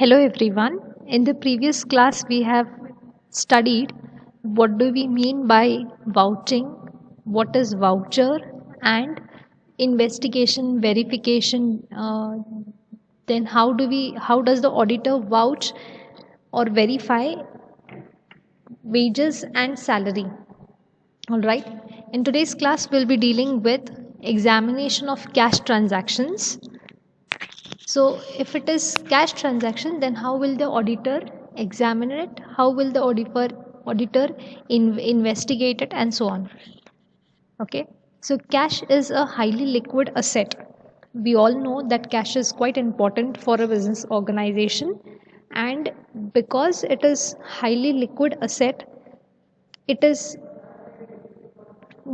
Hello everyone. In the previous class we have studied what do we mean by vouching, what is voucher and investigation verification. Then how does the auditor vouch or verify wages and salary. All right. In today's class we'll be dealing with examination of cash transactions. So if it is cash transaction, then how will the auditor examine it? How will the auditor investigate it and so on? Okay. So cash is a highly liquid asset. We all know that cash is quite important for a business organization, and because it is highly liquid asset, it is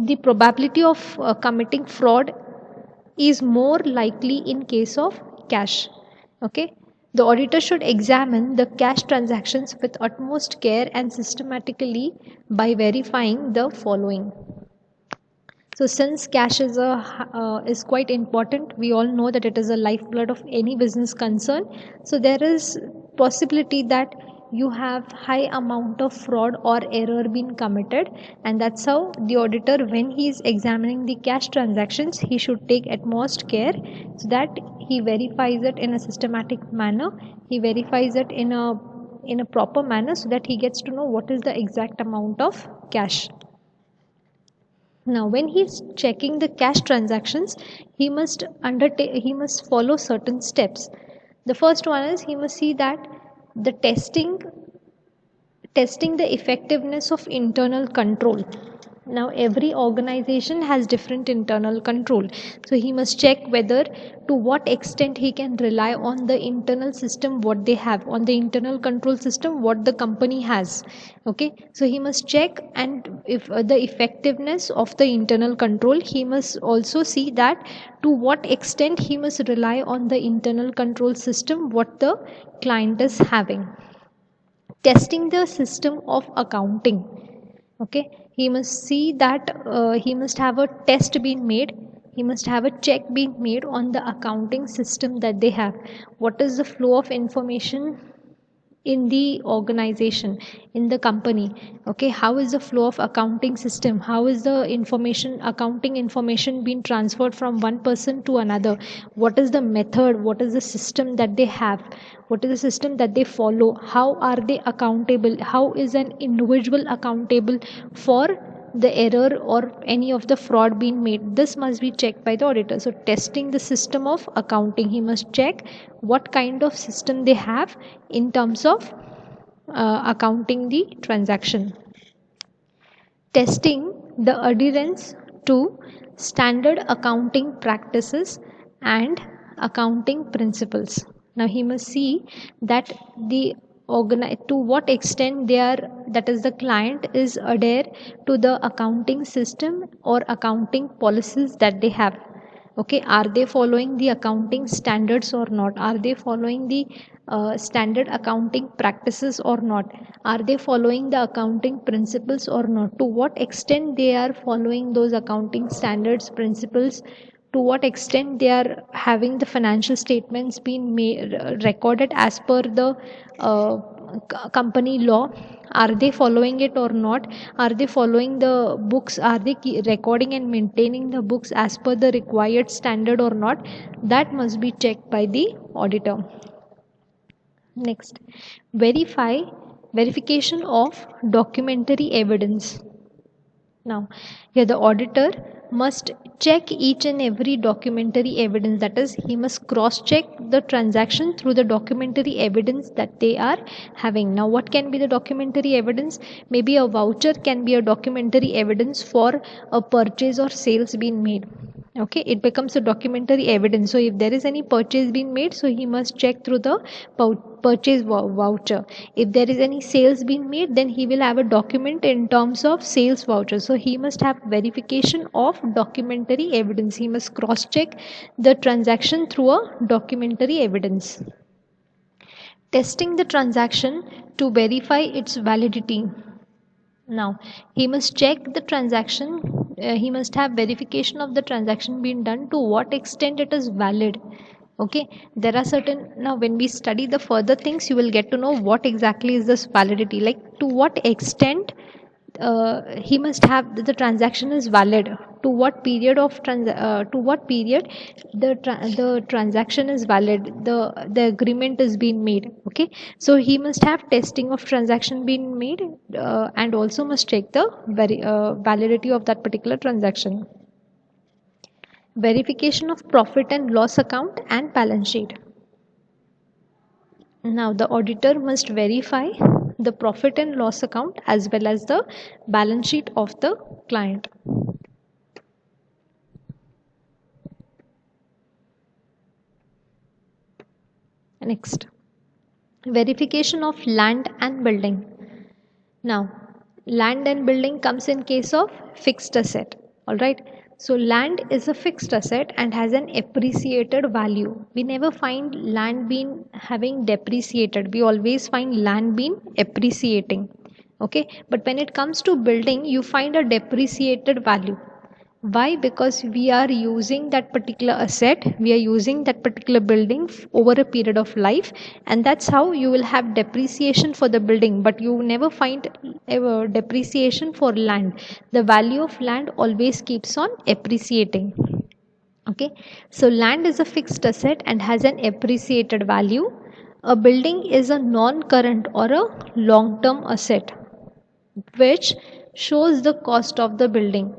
the probability of committing fraud is more likely in case of cash. Okay. The auditor should examine the cash transactions with utmost care and systematically by verifying the following. So since cash is quite important, we all know that it is a lifeblood of any business concern. So there is possibility that you have high amount of fraud or error being committed, and that's how the auditor, when he is examining the cash transactions, he should take utmost care so that he verifies it in a systematic manner. He verifies it in a proper manner so that he gets to know what is the exact amount of cash. Now, when he's checking the cash transactions, he must follow certain steps. The first one is he must see that the testing the effectiveness of internal control. Now every organization has different internal control, so he must check whether to what extent he can rely on the internal system, what they have on the internal control system, what the company has. Okay, so he must check, and if the effectiveness of the internal control, he must also see that to what extent he must rely on the internal control system what the client is having. Testing the system of accounting. Okay, he must see that he must have a test being made, he must have a check being made on the accounting system that they have. What is the flow of information in the organization, in the company? Okay, how is the flow of accounting system, how is the information, accounting information being transferred from one person to another? What is the method, what is the system that they have, what is the system that they follow? How are they accountable? How is an individual accountable for the error or any of the fraud being made? This must be checked by the auditor. So testing the system of accounting, he must check what kind of system they have in terms of accounting the transaction. Testing the adherence to standard accounting practices and accounting principles. Now he must see that to what extent they are, that is the client is adhere to the accounting system or accounting policies that they have. Okay, are they following the accounting standards or not? Are they following the standard accounting practices or not? Are they following the accounting principles or not? To what extent they are following those accounting standards, principles? To what extent they are having the financial statements being recorded as per the company law? Are they following it or not? Are they following the books? Are they recording and maintaining the books as per the required standard or not? That must be checked by the auditor. Next, verification of documentary evidence. Now, here the auditor must check each and every documentary evidence, that is, he must cross check the transaction through the documentary evidence that they are having. Now, what can be the documentary evidence? Maybe a voucher can be a documentary evidence for a purchase or sales being made. Okay, it becomes a documentary evidence. So if there is any purchase being made, so he must check through the purchase voucher. If there is any sales being made, then he will have a document in terms of sales voucher. So he must have verification of documentary evidence. He must cross check the transaction through a documentary evidence. Testing the transaction to verify its validity. Now he must check the transaction, he must have verification of the transaction being done, to what extent it is valid. Okay, there are certain, now when we study the further things, you will get to know what exactly is this validity, like to what extent he must have the transaction is valid, to what period of to what period the transaction is valid, the agreement is being made. Okay, so he must have testing of transaction being made, and also must check the validity of that particular transaction. Verification of profit and loss account and balance sheet. Now, the auditor must verify the profit and loss account as well as the balance sheet of the client. Next, verification of land and building. Now, land and building comes in case of fixed asset. All right. So, land is a fixed asset and has an appreciated value. We never find land being having depreciated. We always find land being appreciating. Okay. But when it comes to building, you find a depreciated value. Why? Because we are using that particular asset, we are using that particular building over a period of life, and that's how you will have depreciation for the building, but you never find ever depreciation for land. The value of land always keeps on appreciating. Okay, so land is a fixed asset and has an appreciated value. A building is a non-current or a long-term asset which shows the cost of the building.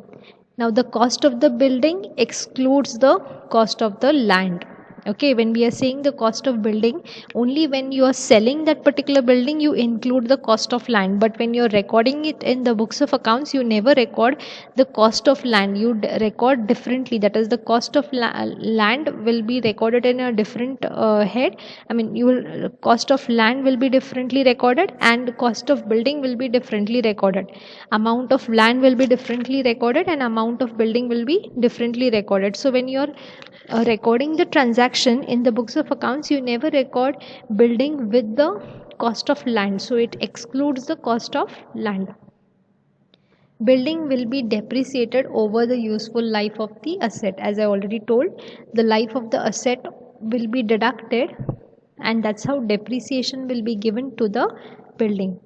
Now, the cost of the building excludes the cost of the land. Okay, when we are saying the cost of building, only when you are selling that particular building, you include the cost of land. But when you are recording it in the books of accounts, you never record the cost of land. You record differently. That is, the cost of land will be recorded in a different head. I mean, you will cost of land will be differently recorded, and cost of building will be differently recorded. Amount of land will be differently recorded, and amount of building will be differently recorded. So when you are recording the transaction in the books of accounts, you never record building with the cost of land, so it excludes the cost of land. Building will be depreciated over the useful life of the asset. As I already told, the life of the asset will be deducted, and that's how depreciation will be given to the building.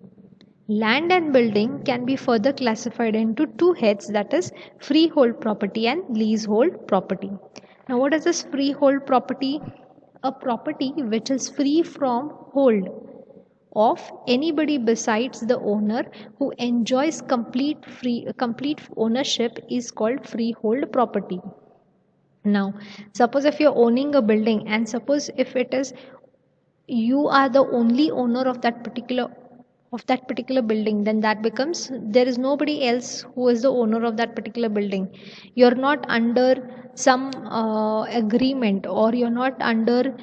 Land and building can be further classified into two heads, that is freehold property and leasehold property. Now, what is this freehold property? A property which is free from hold of anybody besides the owner, who enjoys complete ownership, is called freehold property. Now, suppose if you're owning a building, and suppose if it is you are the only owner of that particular building, then that becomes there is nobody else who is the owner of that particular building. You're not under some agreement, or you're not under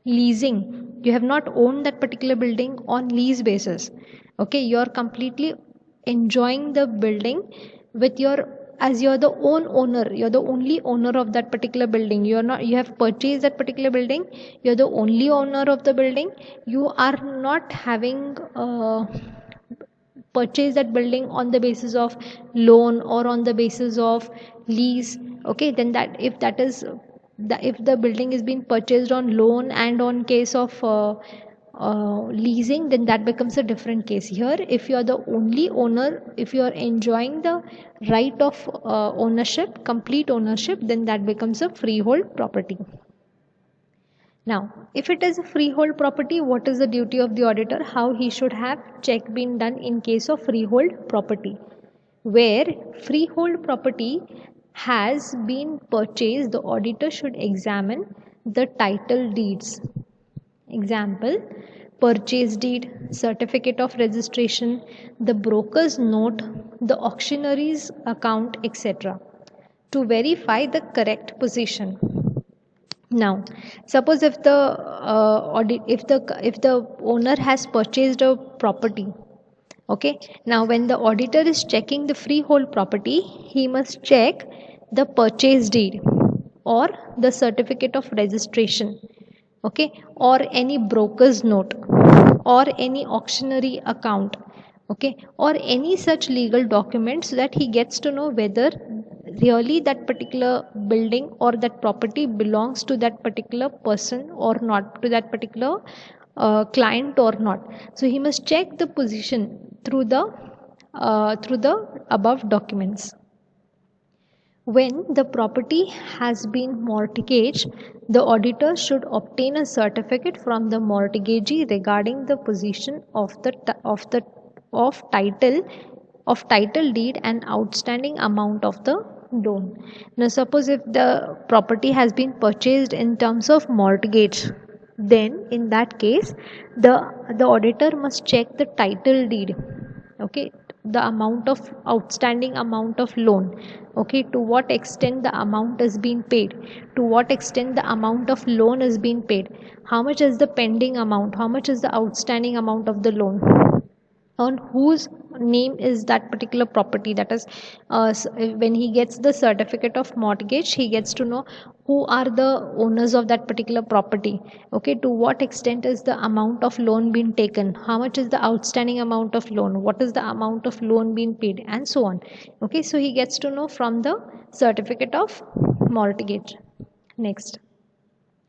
leasing. You have not owned that particular building on lease basis. Okay, you're completely enjoying the building with your, as you're the owner, you're the only owner of that particular building. You're not, you have purchased that particular building, you're the only owner of the building. You are not having purchased that building on the basis of loan or on the basis of lease. Okay, then that if that is if the building is being purchased on loan and on case of leasing, then that becomes a different case. Here, if you are the only owner, if you are enjoying the right of ownership, complete ownership, then that becomes a freehold property. Now, if it is a freehold property, what is the duty of the auditor? How he should have check been done in case of freehold property? Where freehold property has been purchased, the auditor should examine the title deeds. Example, purchase deed, certificate of registration, the broker's note, the auctioneer's account, etc., to verify the correct position. Now, suppose if the if the owner has purchased a property, okay. Now, when the auditor is checking the freehold property, he must check the purchase deed or the certificate of registration, okay, or any broker's note or any auctioneer account, okay, or any such legal document, so that he gets to know whether really that particular building or that property belongs to that particular person or not, to that particular client or not. So he must check the position through the above documents. When the property has been mortgaged, the auditor should obtain a certificate from the mortgagee regarding the position of the of title deed and outstanding amount of the loan. Now, suppose if the property has been purchased in terms of mortgage, then in that case, the auditor must check the title deed. Okay, the amount of outstanding amount of loan, okay, to what extent the amount is being paid, to what extent the amount of loan is being paid, how much is the pending amount, how much is the outstanding amount of the loan, on whose name is that particular property. That is, when he gets the certificate of mortgage, he gets to know who are the owners of that particular property, okay, to what extent is the amount of loan being taken, how much is the outstanding amount of loan, what is the amount of loan being paid, and so on. Okay, so he gets to know from the certificate of mortgage. Next,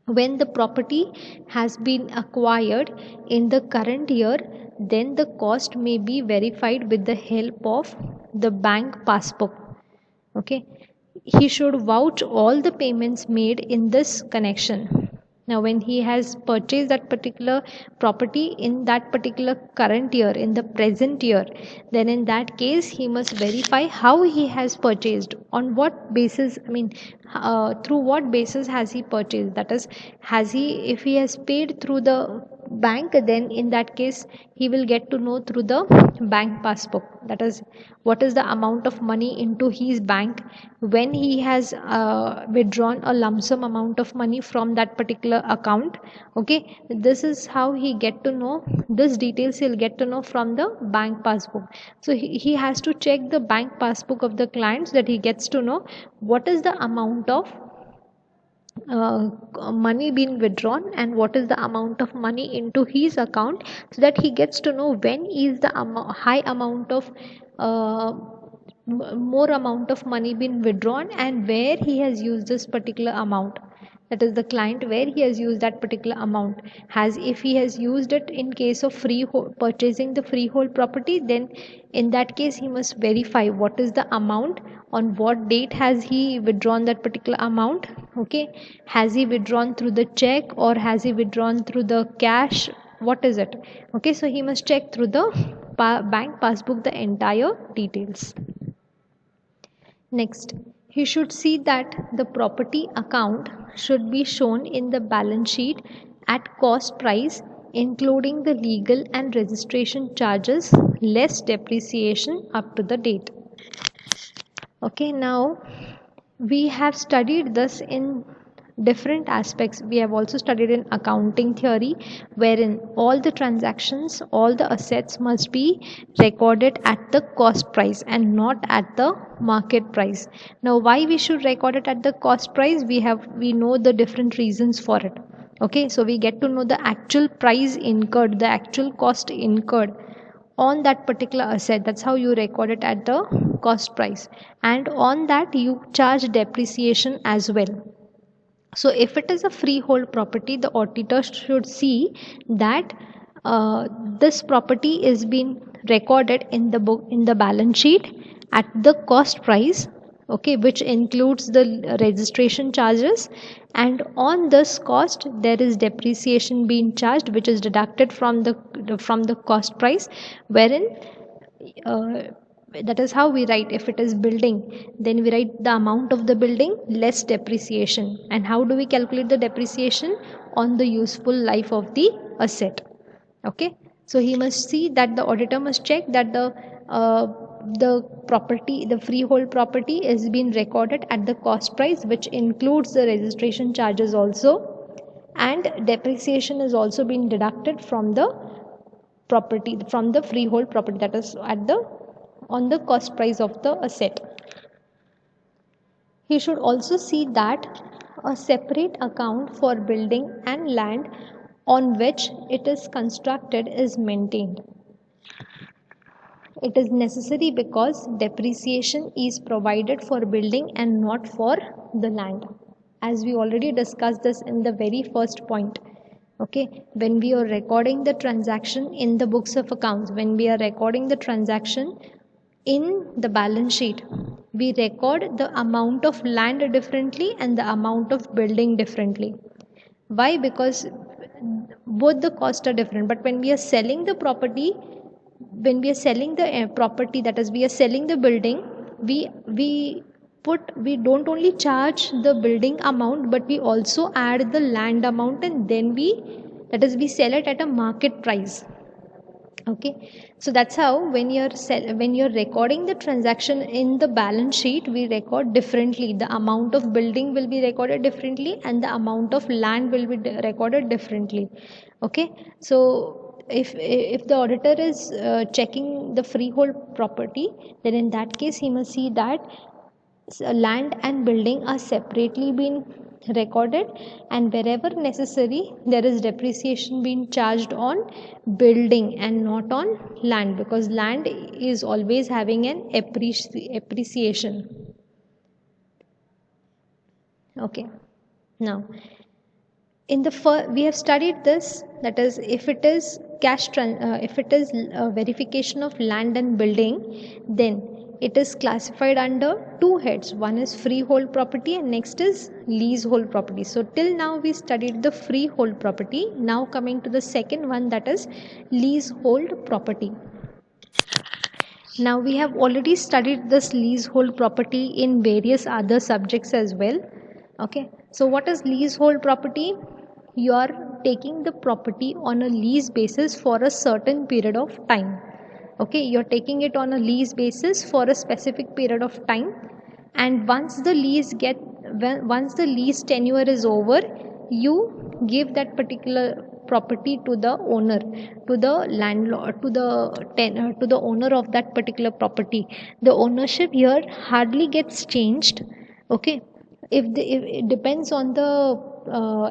when the property has been acquired in the current year, then the cost may be verified with the help of the bank passbook. Okay, he should vouch all the payments made in this connection. Now, when he has purchased that particular property in that particular current year, in the present year, then in that case he must verify how he has purchased, on what basis, I mean, through what basis has he purchased. That is, has he, if he has paid through the bank, then in that case he will get to know through the bank passbook. That is, what is the amount of money into his bank when he has withdrawn a lump sum amount of money from that particular account. Okay, this is how he get to know, this details he'll get to know from the bank passbook. So he has to check the bank passbook of the clients, that he gets to know what is the amount of money being withdrawn and what is the amount of money into his account, so that he gets to know when is the high amount of more amount of money being withdrawn and where he has used this particular amount. That is, the client where he has used that particular amount. Has, if he has used it in case of purchasing the freehold property, then in that case he must verify what is the amount, on what date has he withdrawn that particular amount. Okay, has he withdrawn through the check or has he withdrawn through the cash, what is it. Okay, so he must check through the bank passbook the entire details. Next, he should see that the property account should be shown in the balance sheet at cost price, including the legal and registration charges less depreciation up to the date. Okay, now we have studied this in different aspects. We have also studied in accounting theory, wherein all the transactions, all the assets must be recorded at the cost price and not at the market price. Now, why we should record it at the cost price? We know the different reasons for it. Okay, so we get to know the actual price incurred, the actual cost incurred on that particular asset. That's how you record it at the cost price, and on that you charge depreciation as well. So if it is a freehold property, the auditor should see that this property is being recorded in the book, in the balance sheet at the cost price, okay, which includes the registration charges, and on this cost there is depreciation being charged, which is deducted from the cost price, wherein that is how we write. If it is building, then we write the amount of the building less depreciation. And how do we calculate the depreciation? On the useful life of the asset. Okay, so he must see that, the auditor must check that the property, the freehold property, is being recorded at the cost price, which includes the registration charges also, and depreciation is also being deducted from the property, from the freehold property, that is at the on the cost price of the asset. He should also see that a separate account for building and land on which it is constructed is maintained. It is necessary because depreciation is provided for building and not for the land, as we already discussed this in the very first point. Okay, when we are recording the transaction in the books of accounts, when we are recording the transaction in the balance sheet, we record the amount of land differently and the amount of building differently. Why? Because both the costs are different. But when we are selling the property, when we are selling the property, that is we are selling the building, we don't only charge the building amount, but we also add the land amount, and then we sell it at a market price. Okay, so that's how when you're recording the transaction in the balance sheet, we record differently. The amount of building will be recorded differently and the amount of land will be recorded differently. Okay, so if the auditor is checking the freehold property, then in that case he must see that land and building are separately being recorded, and wherever necessary there is depreciation being charged on building and not on land, because land is always having an appreciation. Okay, now in the we have studied this, that is if it is if it is verification of land and building, then it is classified under two heads. One is freehold property and next is leasehold property. So till now we studied the freehold property. Now coming to the second one, that is leasehold property. Now we have already studied this leasehold property in various other subjects as well. Okay, so what is leasehold property? You are taking the property on a lease basis for a certain period of time. Okay, you're taking it on a lease basis for a specific period of time, and once the lease tenure is over, you give that particular property to the owner, to the landlord, to the owner of that particular property. The ownership here hardly gets changed. Okay, if it depends on the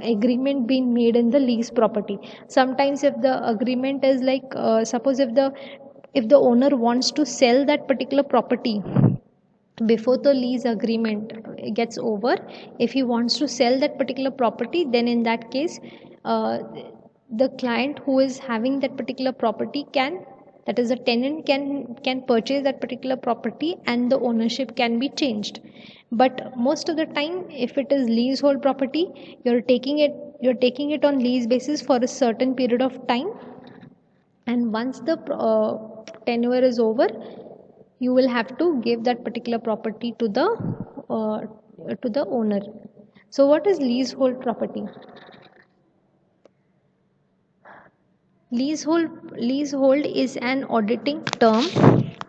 agreement being made in the lease property. Sometimes if the agreement is like suppose if the owner wants to sell that particular property before the lease agreement gets over, if he wants to sell that particular property, then in that case the client who is having that particular property can, that is the tenant can purchase that particular property and the ownership can be changed. But most of the time, if it is leasehold property, you're taking it on lease basis for a certain period of time, and once the tenure is over, you will have to give that particular property to the owner. So what is leasehold property? Leasehold is an auditing term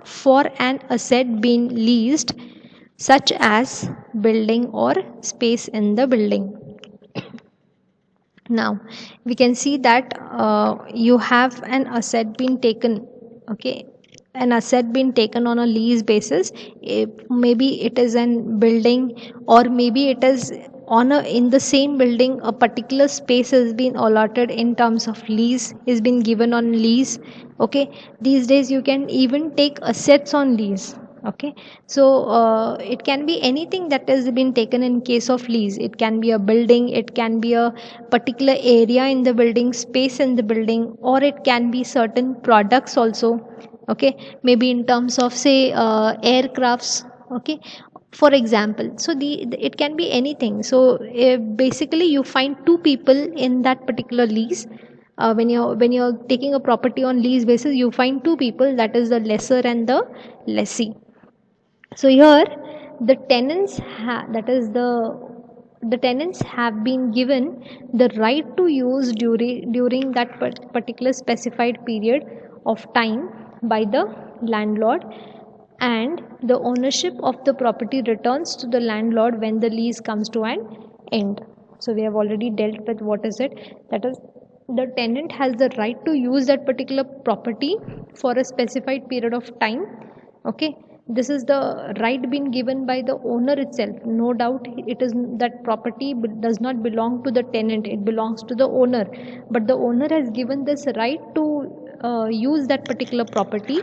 for an asset being leased, such as building or space in the building. Now we can see that you have an asset being taken. Okay, an asset being taken on a lease basis. Maybe it is an building, or maybe it is in the same building a particular space has been allotted in terms of lease, is been given on lease. Okay, these days you can even take assets on lease. Okay, so it can be anything that has been taken in case of lease. It can be a building, it can be a particular area in the building, space in the building, or it can be certain products also. Okay, maybe in terms of say aircrafts. Okay, for example, so it can be anything. So basically you find two people in that particular lease. When you're taking a property on lease basis, you find two people, that is the lessor and the lessee. So here the tenants the tenants have been given the right to use during that particular specified period of time by the landlord, and the ownership of the property returns to the landlord when the lease comes to an end. So we have already dealt with what is it, that is the tenant has the right to use that particular property for a specified period of time. Okay, this is the right being given by the owner itself. No doubt it is that property does not belong to the tenant, it belongs to the owner, but the owner has given this right to use that particular property,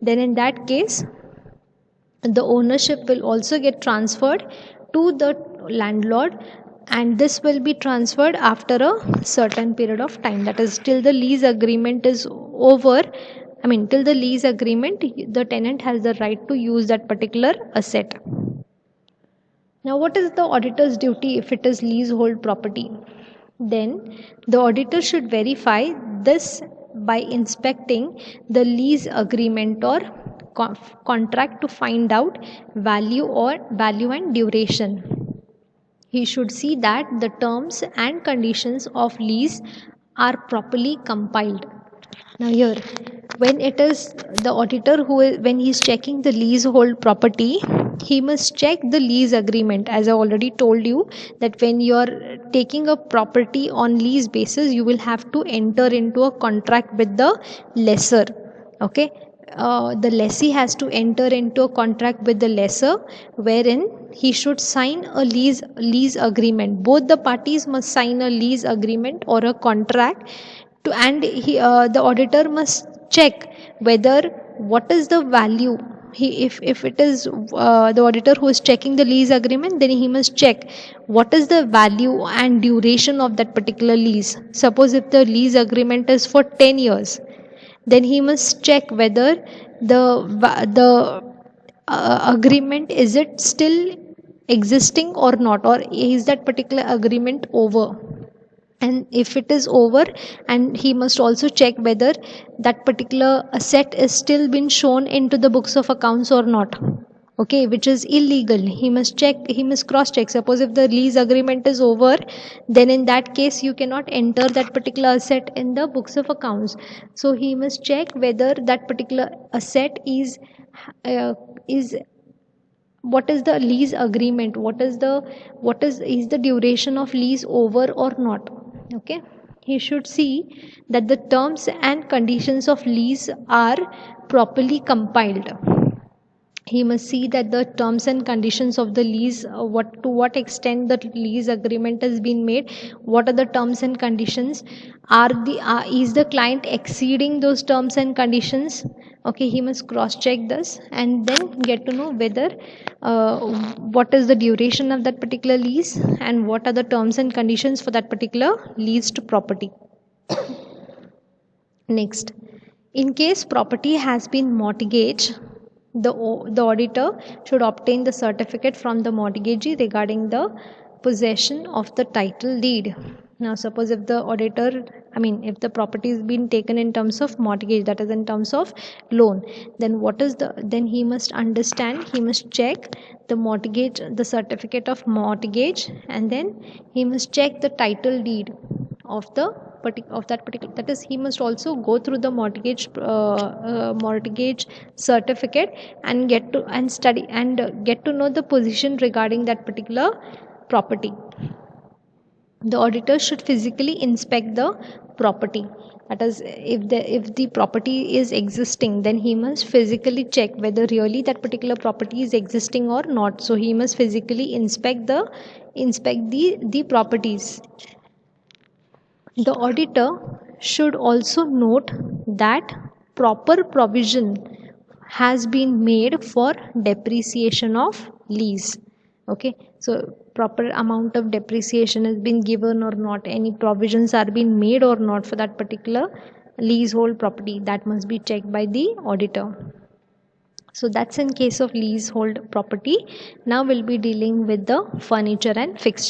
then in that case the ownership will also get transferred to the landlord, and this will be transferred after a certain period of time, that is till the lease agreement is over. I mean, till the lease agreement, the tenant has the right to use that particular asset. Now, what is the auditor's duty if it is leasehold property? Then the auditor should verify this by inspecting the lease agreement or contract to find out value and duration. He should see that the terms and conditions of lease are properly compiled. Now here, when it is the auditor who is, when he is checking the leasehold property, he must check the lease agreement. As I already told you, that when you are taking a property on lease basis, you will have to enter into a contract with the lessor. Okay, the lessee has to enter into a contract with the lessor, wherein he should sign a lease agreement. Both the parties must sign a lease agreement or a contract to, and the auditor must check whether what is the value. If it is the auditor who is checking the lease agreement, then he must check what is the value and duration of that particular lease. Suppose if the lease agreement is for 10 years, then he must check whether the agreement, is it still existing or not, or is that particular agreement over. And if it is over, and he must also check whether that particular asset is still been shown into the books of accounts or not, okay, which is illegal. He must check, he must cross check. Suppose if the lease agreement is over, then in that case you cannot enter that particular asset in the books of accounts. So he must check whether that particular asset is what is the lease agreement, what is the duration of lease over or not. Okay, he should see that the terms and conditions of lease are properly compiled. He must see that the terms and conditions of the lease, what extent the lease agreement has been made, what are the terms and conditions, is the client exceeding those terms and conditions. Okay, he must cross check this and then get to know whether what is the duration of that particular lease and what are the terms and conditions for that particular leased property. Next, in case property has been mortgaged, the auditor should obtain the certificate from the mortgagee regarding the possession of the title deed. Now suppose if the auditor, if the property is being taken in terms of mortgage, that is in terms of loan, then he must understand, he must check the mortgage, the certificate of mortgage, and then he must check the title deed of that particular, that is he must also go through the mortgage certificate and study and get to know the position regarding that particular property. The auditor should physically inspect the property, that is if the property is existing, then he must physically check whether really that particular property is existing or not. So he must physically inspect the properties. The auditor should also note that proper provision has been made for depreciation of lease. Okay, so proper amount of depreciation has been given or not, any provisions are being made or not for that particular leasehold property, that must be checked by the auditor. So that's in case of leasehold property. Now we'll be dealing with the furniture and fixture.